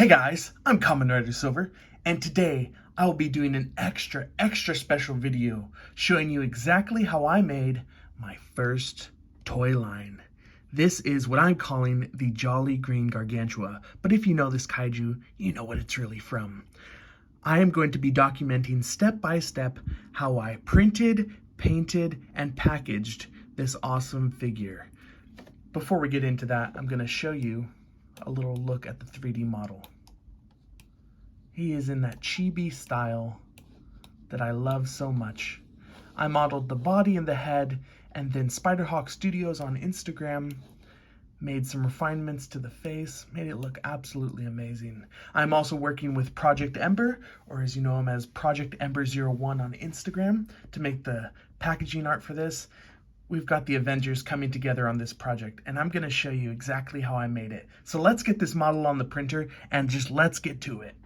Hey guys, I'm Kamen Rider Silver, and today I will be doing an extra special video showing you exactly how I made my first toy line. This is what I'm calling the Jolly Green Gargantua, but if you know this kaiju, you know what it's really from. I am going to be documenting step by step how I printed, painted, and packaged this awesome figure. Before we get into that, I'm going to show you a little look at the 3D model. He is in that chibi style that I love so much. I modeled the body and the head, and then Spiderhawk Studios on Instagram made some refinements to the face, made it look absolutely amazing. I'm also working with Project Ember, or as you know him as Project Ember01 on Instagram, to make the packaging art for this. We've got the Avengers coming together on this project, and I'm gonna show you exactly how I made it. So let's get this model on the printer and just let's get to it.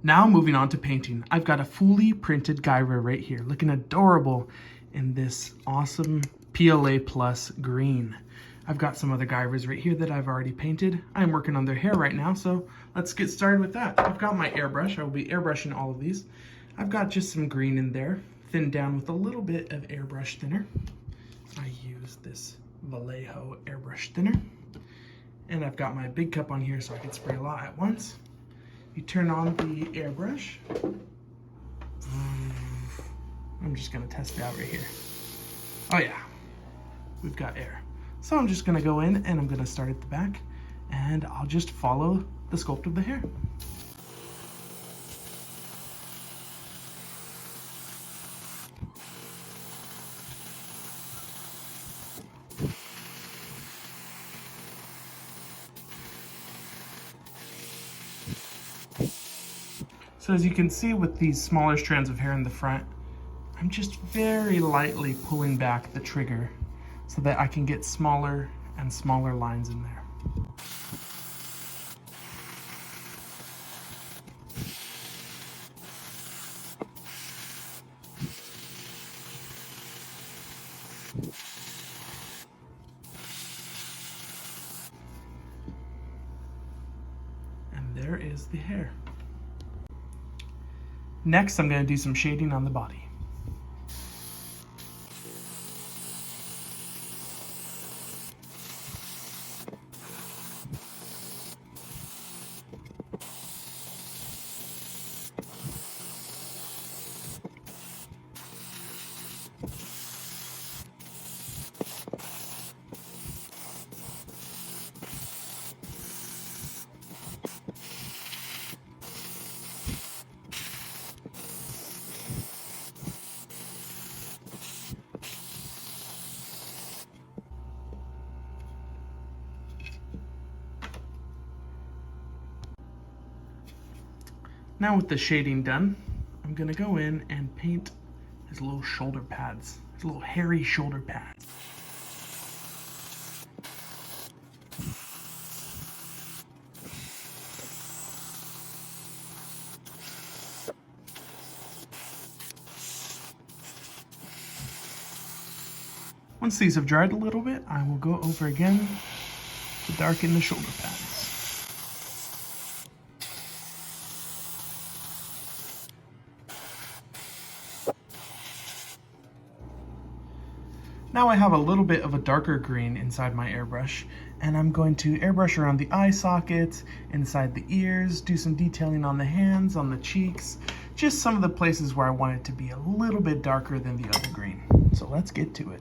Now moving on to painting. I've got a fully printed Gyra right here, looking adorable in this awesome PLA Plus green. I've got some other Gyras right here that I've already painted. I'm working on their hair right now, so let's get started with that. I've got my airbrush. I will be airbrushing all of these. I've got just some green in there, thinned down with a little bit of airbrush thinner. I use this Vallejo airbrush thinner. And I've got my big cup on here so I can spray a lot at once. You turn on the airbrush. I'm just gonna test it out right here. Oh yeah, we've got air. So I'm just gonna go in and I'm gonna start at the back and I'll just follow the sculpt of the hair. So as you can see with these smaller strands of hair in the front, I'm just very lightly pulling back the trigger so that I can get smaller and smaller lines in there. And there is the hair. Next, I'm going to do some shading on the body. Now with the shading done, I'm gonna go in and paint his little shoulder pads, his little hairy shoulder pads. Once these have dried a little bit, I will go over again to darken the shoulder pads. Now I have a little bit of a darker green inside my airbrush, and I'm going to airbrush around the eye sockets, inside the ears, do some detailing on the hands, on the cheeks, just some of the places where I want it to be a little bit darker than the other green. So let's get to it.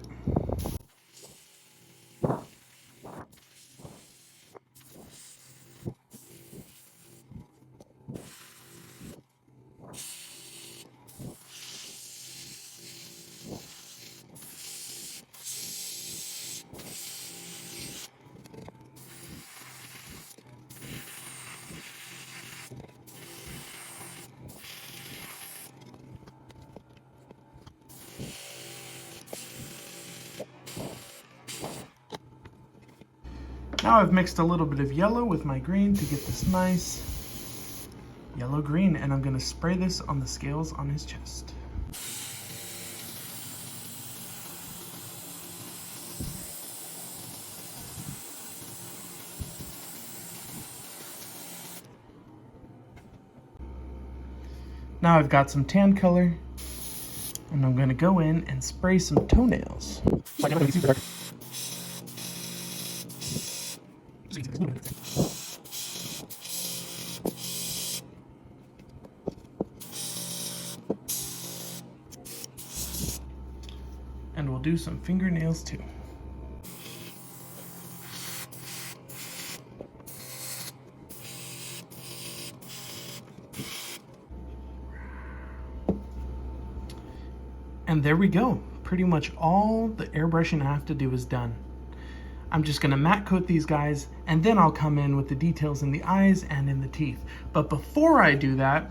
Now I've mixed a little bit of yellow with my green to get this nice yellow-green, and I'm gonna spray this on the scales on his chest. Now I've got some tan color, and I'm gonna go in and spray some toenails. And we'll do some fingernails too. And there we go. Pretty much all the airbrushing I have to do is done. I'm just gonna matte coat these guys, and then I'll come in with the details in the eyes and in the teeth. But before I do that,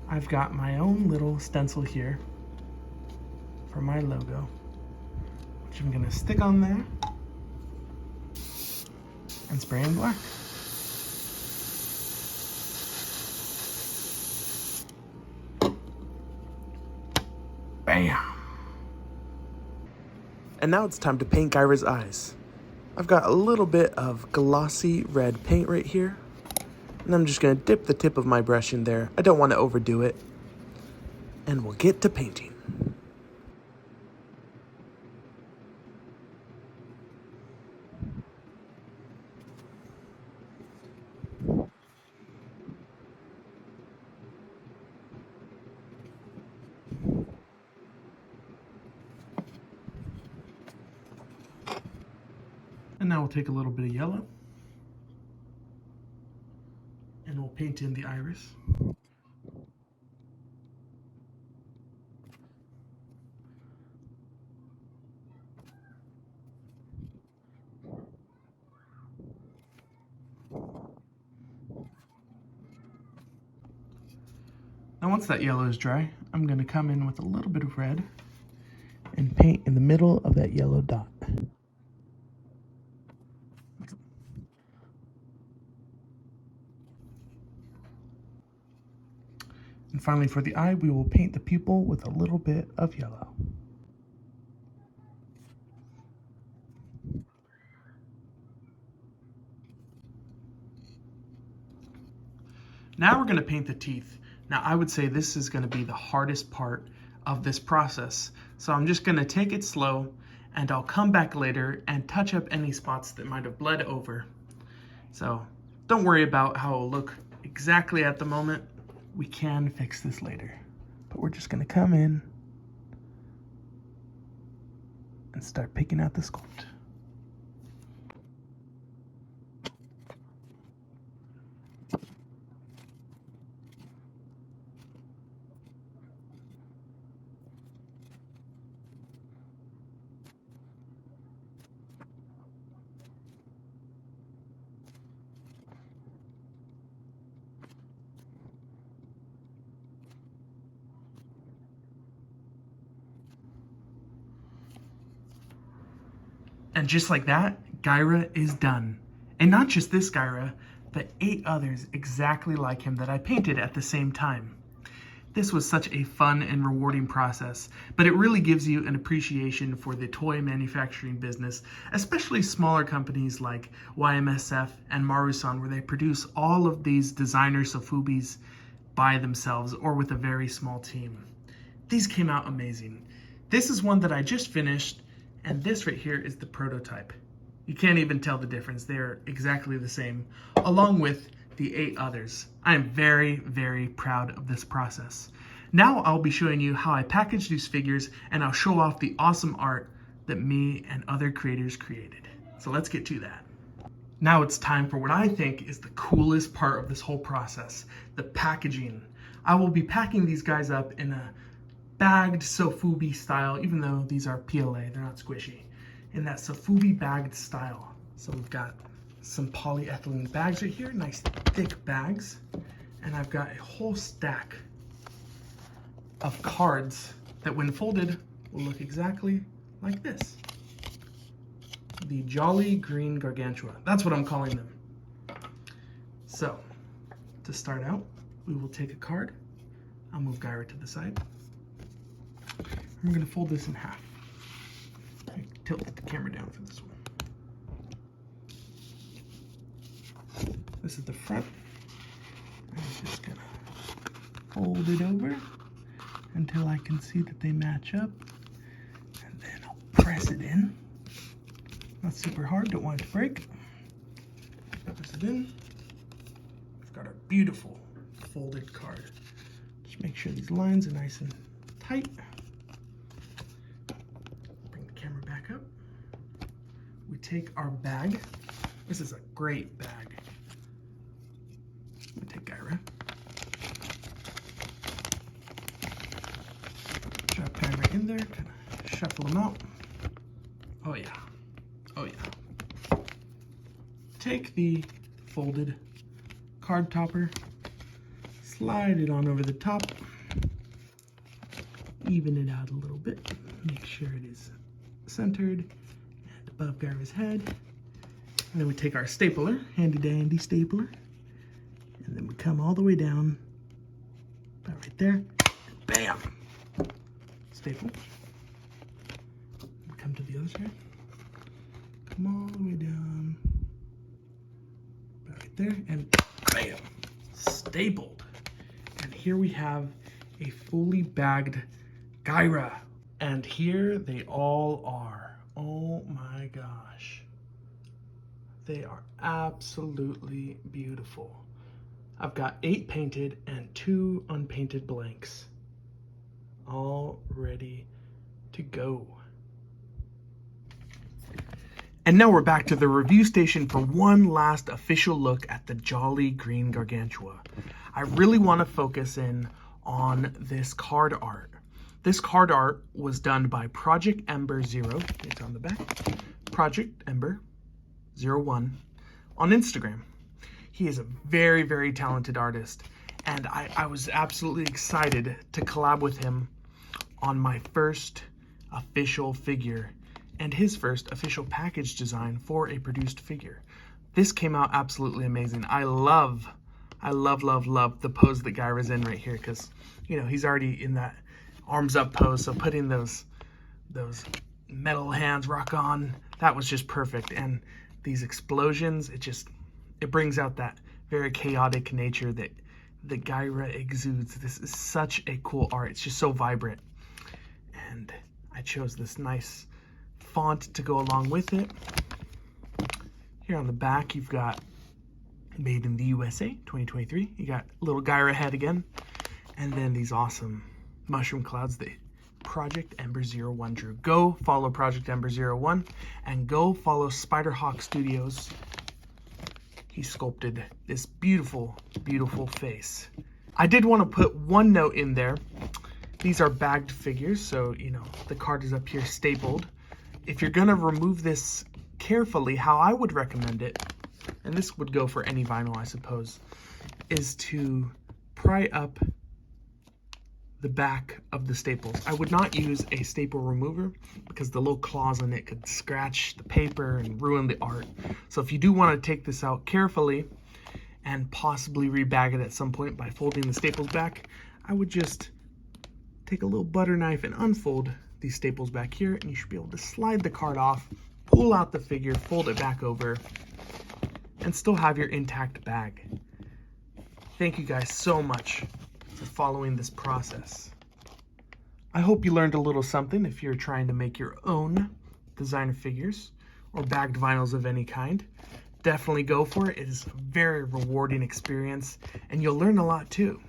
I've got my own little stencil here for my logo, which I'm gonna stick on there and spray in black. Bam! And now it's time to paint Gyra's eyes. I've got a little bit of glossy red paint right here, and I'm just gonna dip the tip of my brush in there. I don't want to overdo it. And we'll get to painting. And now we'll take a little bit of yellow and we'll paint in the iris. Now once that yellow is dry, I'm going to come in with a little bit of red and paint in the middle of that yellow dot. And finally for the eye, we will paint the pupil with a little bit of yellow. Now we're going to paint the teeth. Now I would say this is going to be the hardest part of this process. So I'm just going to take it slow, and I'll come back later and touch up any spots that might have bled over. So don't worry about how it'll look exactly at the moment. We can fix this later. But we're just going to come in and start picking out the sculpt. And just like that, Gyra is done. And not just this Gyra, but 8 others exactly like him that I painted at the same time. This was such a fun and rewarding process, but it really gives you an appreciation for the toy manufacturing business, especially smaller companies like YMSF and Marusan, where they produce all of these designer sofubis by themselves or with a very small team. These came out amazing. This is one that I just finished, and this right here is the prototype. You can't even tell the difference. They're exactly the same, along with the 8 others. I am very, very proud of this process. Now I'll be showing you how I package these figures, and I'll show off the awesome art that me and other creators created. So let's get to that. Now it's time for what I think is the coolest part of this whole process, the packaging. I will be packing these guys up in a bagged sofubi style, even though these are PLA, they're not squishy, in that sofubi bagged style. So we've got some polyethylene bags right here, nice thick bags, and I've got a whole stack of cards that when folded will look exactly like this. the Jolly Green Gargantua. That's what I'm calling them. So, to start out, we will take a card. I'll move Gyra to the side. We're going to fold this in half. Tilt the camera down for this one. This is the front. I'm just going to fold it over until I can see that they match up. And then I'll press it in. Not super hard, don't want it to break. Press it in. We've got our beautiful folded card. Just make sure these lines are nice and tight. Bring the camera back up. We take our bag. This is a great bag. I'm gonna take Gyra. Drop Gyra in there, kind of shuffle them out. Oh yeah, oh yeah. Take the folded card topper, slide it on over the top, even it out a little bit, make sure it is centered and above Gyra's head. And then we take our stapler, handy dandy stapler, and then we come all the way down, about right there, and bam! Staple. We come to the other side, come all the way down, about right there, and bam! Stapled. And here we have a fully bagged Gyra. And here they all are. Oh my gosh. They are absolutely beautiful. I've got 8 painted and 2 unpainted blanks, all ready to go. And now we're back to the review station for one last official look at the Jolly Green Gargantua. I really want to focus in on this card art. This card art was done by Project Ember 0, it's on the back, Project Ember 01 on Instagram. He is a very, very talented artist, and I was absolutely excited to collab with him on my first official figure and his first official package design for a produced figure. This came out absolutely amazing. I love the pose that Gyra's in right here, because, you know, he's already in that arms up pose, so putting those metal hands rock on, that was just perfect. And these explosions, it brings out that very chaotic nature that Gyra exudes. This is such a cool art. It's just so vibrant. And I chose this nice font to go along with it. Here on the back, you've got Made in the USA 2023. You got little Gyra head again. And then these awesome mushroom clouds that Project Ember 01 drew. Go follow Project Ember 01 and go follow Spiderhawk Studios. He sculpted this beautiful, beautiful face. I did want to put one note in there. These are bagged figures, so, you know, the card is up here stapled. If you're going to remove this carefully, how I would recommend it, and this would go for any vinyl, I suppose, is to pry up the back of the staples. I would not use a staple remover because the little claws on it could scratch the paper and ruin the art. So if you do want to take this out carefully and possibly rebag it at some point by folding the staples back, I would just take a little butter knife and unfold these staples back here, and you should be able to slide the card off, pull out the figure, fold it back over, and still have your intact bag. Thank you guys so much for following this process. I hope you learned a little something if you're trying to make your own designer figures or bagged vinyls of any kind. Definitely go for it. It is a very rewarding experience, and you'll learn a lot too.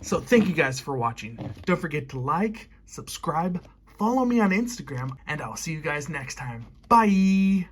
So thank you guys for watching. Don't forget to like, subscribe, follow me on Instagram, and I'll see you guys next time. Bye!